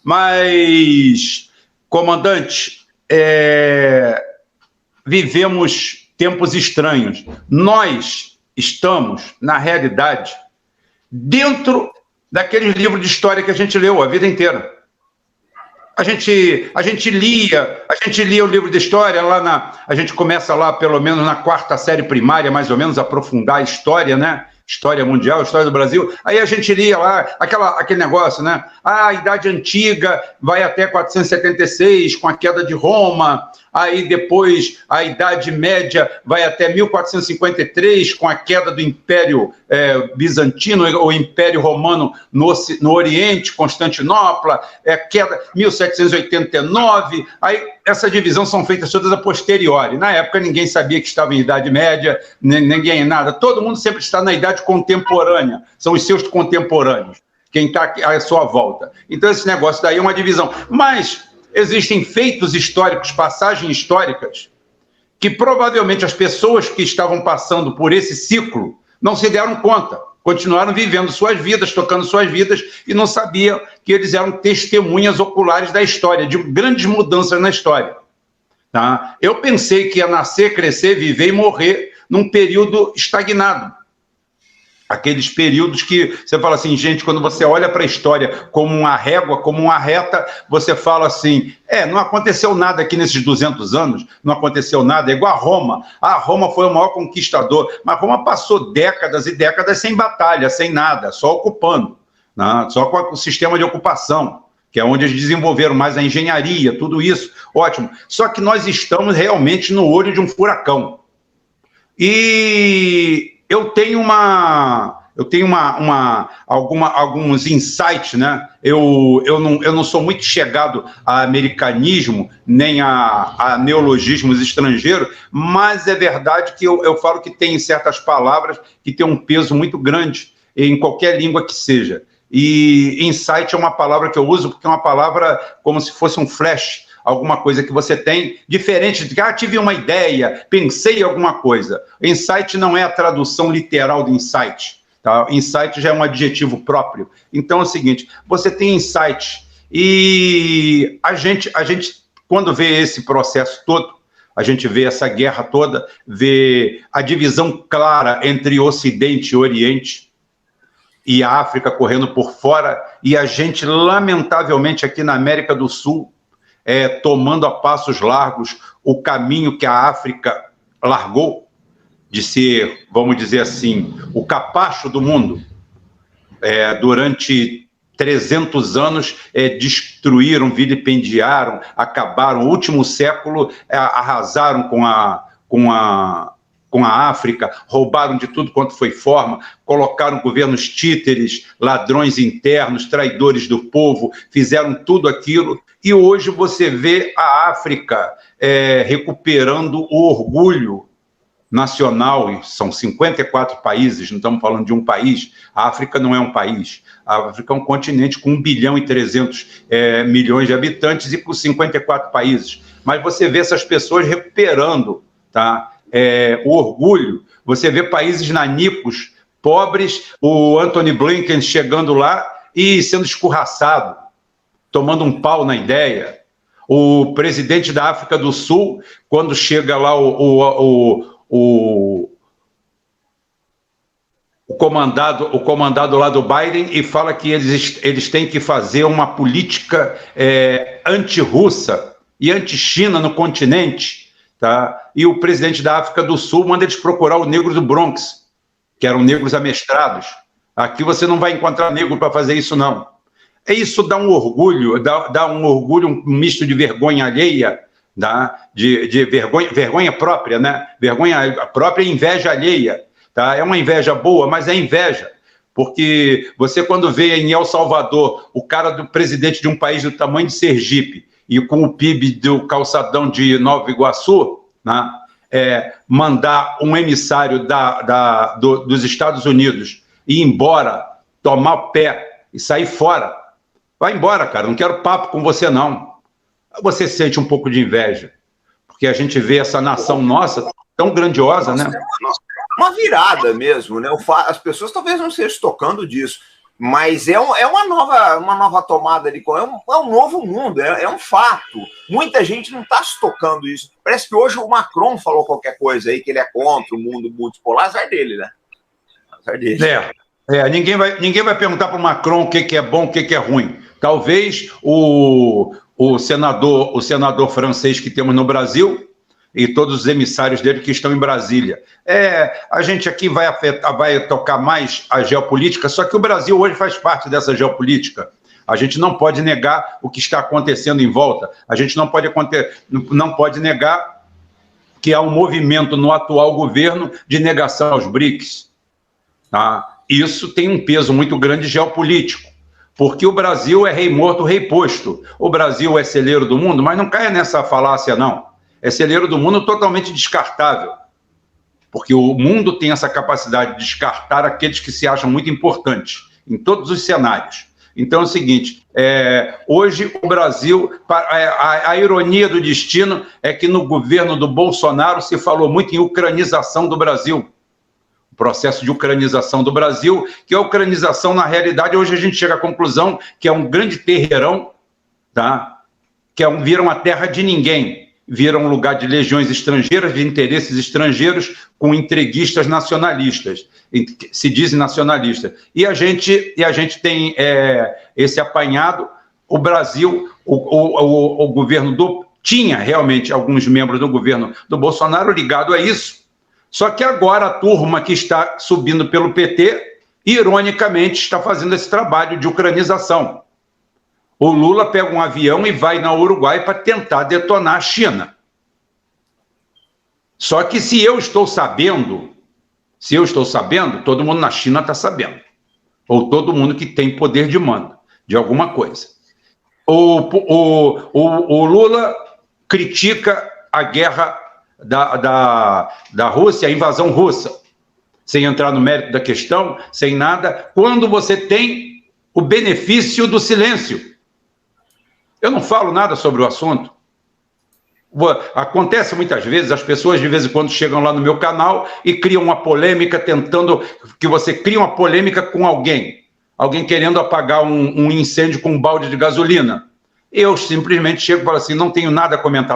Mas, comandante, vivemos tempos estranhos. Nós estamos, na realidade, dentro daqueles livros de história que a gente leu a vida inteira. A gente lia o livro de história, a gente começa lá, pelo menos na 4ª série primária, mais ou menos, a aprofundar a história, né? História mundial, história do Brasil. Aí a gente lia lá aquele negócio, né? A Idade Antiga vai até 476, com a queda de Roma. Aí depois a Idade Média vai até 1453, com a queda do Império Bizantino, ou Império Romano no Oriente, Constantinopla, queda 1789. Aí essa divisão são feitas todas a posteriori. Na época ninguém sabia que estava em Idade Média, ninguém nada. Todo mundo sempre está na Idade Contemporânea, são os seus contemporâneos, quem está à sua volta. Então esse negócio daí é uma divisão. Mas existem feitos históricos, passagens históricas, que provavelmente as pessoas que estavam passando por esse ciclo não se deram conta, continuaram vivendo suas vidas, tocando suas vidas, e não sabiam que eles eram testemunhas oculares da história, de grandes mudanças na história. Tá? Eu pensei que ia nascer, crescer, viver e morrer num período estagnado. Aqueles períodos que você fala assim, gente, quando você olha para a história como uma régua, como uma reta, você fala assim, não aconteceu nada aqui nesses 200 anos, não aconteceu nada, é igual a Roma. Roma foi o maior conquistador, mas Roma passou décadas e décadas sem batalha, sem nada, só ocupando, né? Só com o sistema de ocupação, que é onde eles desenvolveram mais a engenharia, tudo isso, ótimo. Só que nós estamos realmente no olho de um furacão. E eu tenho alguns insights, né? Eu não sou muito chegado a americanismo, nem a neologismos estrangeiros, mas é verdade que eu falo que tem certas palavras que têm um peso muito grande em qualquer língua que seja. E insight é uma palavra que eu uso porque é uma palavra como se fosse um flash, alguma coisa que você tem, diferente de que tive uma ideia, pensei em alguma coisa. Insight não é a tradução literal de insight. Tá? Insight já é um adjetivo próprio. Então é o seguinte, você tem insight e a gente quando vê esse processo todo, a gente vê essa guerra toda, vê a divisão clara entre Ocidente e Oriente, e a África correndo por fora, e a gente, lamentavelmente, aqui na América do Sul, tomando a passos largos o caminho que a África largou, de ser, vamos dizer assim, o capacho do mundo. Durante 300 anos, destruíram, vilipendiaram, acabaram. O último século, arrasaram com a África, roubaram de tudo quanto foi forma, colocaram governos títeres, ladrões internos, traidores do povo, fizeram tudo aquilo, e hoje você vê a África recuperando o orgulho nacional, e são 54 países, não estamos falando de um país, a África não é um país, a África é um continente com 1 bilhão e 300 milhões de habitantes e com 54 países, mas você vê essas pessoas recuperando, tá? O orgulho, você vê países nanicos, pobres, o Antony Blinken chegando lá e sendo escorraçado, tomando um pau na ideia. O presidente da África do Sul, quando chega lá o comandado lá do Biden e fala que eles têm que fazer uma política anti-russa e anti-China no continente. Tá? E o presidente da África do Sul manda eles procurar os negros do Bronx, que eram negros amestrados. Aqui você não vai encontrar negro para fazer isso, não. Isso dá um orgulho, um misto de vergonha alheia, tá? de vergonha própria, né? Vergonha própria e inveja alheia. Tá? É uma inveja boa, mas é inveja. Porque você, quando vê em El Salvador o cara do presidente de um país do tamanho de Sergipe, e com o PIB do calçadão de Nova Iguaçu, né, mandar um emissário dos Estados Unidos ir embora, tomar o pé e sair fora. Vai embora, cara, não quero papo com você, não. Você sente um pouco de inveja, porque a gente vê essa nação nossa tão grandiosa, né? Uma virada mesmo, né? As pessoas talvez não estejam tocando disso. Mas é uma nova tomada de conta, é um novo mundo, é um fato. Muita gente não está se tocando isso. Parece que hoje o Macron falou qualquer coisa aí, que ele é contra o mundo multipolar, azar dele, né? Azar dele. Ninguém vai perguntar para o Macron o que é bom, o que é ruim. Talvez o senador francês que temos no Brasil e todos os emissários dele que estão em Brasília. A gente aqui vai tocar mais a geopolítica, só que o Brasil hoje faz parte dessa geopolítica. A gente não pode negar o que está acontecendo em volta. A gente não pode negar que há um movimento no atual governo de negação aos BRICS. Tá? Isso tem um peso muito grande geopolítico, porque o Brasil é rei morto, rei posto. O Brasil é celeiro do mundo, mas não caia nessa falácia, não. É celeiro do mundo totalmente descartável, porque o mundo tem essa capacidade de descartar aqueles que se acham muito importantes, em todos os cenários. Então é o seguinte, hoje o Brasil, a ironia do destino é que no governo do Bolsonaro se falou muito em ucranização do Brasil, o processo de ucranização do Brasil, que a ucranização, na realidade, hoje a gente chega à conclusão que é um grande terreirão, tá? Que vira uma terra de ninguém, vira um lugar de legiões estrangeiras, de interesses estrangeiros, com entreguistas nacionalistas, se dizem nacionalistas. E a gente tem esse apanhado. O Brasil, o governo tinha realmente alguns membros do governo do Bolsonaro ligado a isso, só que agora a turma que está subindo pelo PT, ironicamente, está fazendo esse trabalho de ucranização. O Lula pega um avião e vai na Uruguai para tentar detonar a China. Só que se eu estou sabendo, todo mundo na China está sabendo. Ou todo mundo que tem poder de mando de alguma coisa. O Lula critica a guerra da Rússia, a invasão russa, sem entrar no mérito da questão, sem nada, quando você tem o benefício do silêncio. Eu não falo nada sobre o assunto. Acontece muitas vezes, as pessoas de vez em quando chegam lá no meu canal e criam uma polêmica, tentando que você crie uma polêmica com alguém querendo apagar um incêndio com um balde de gasolina. Eu simplesmente chego e falo assim, não tenho nada a comentar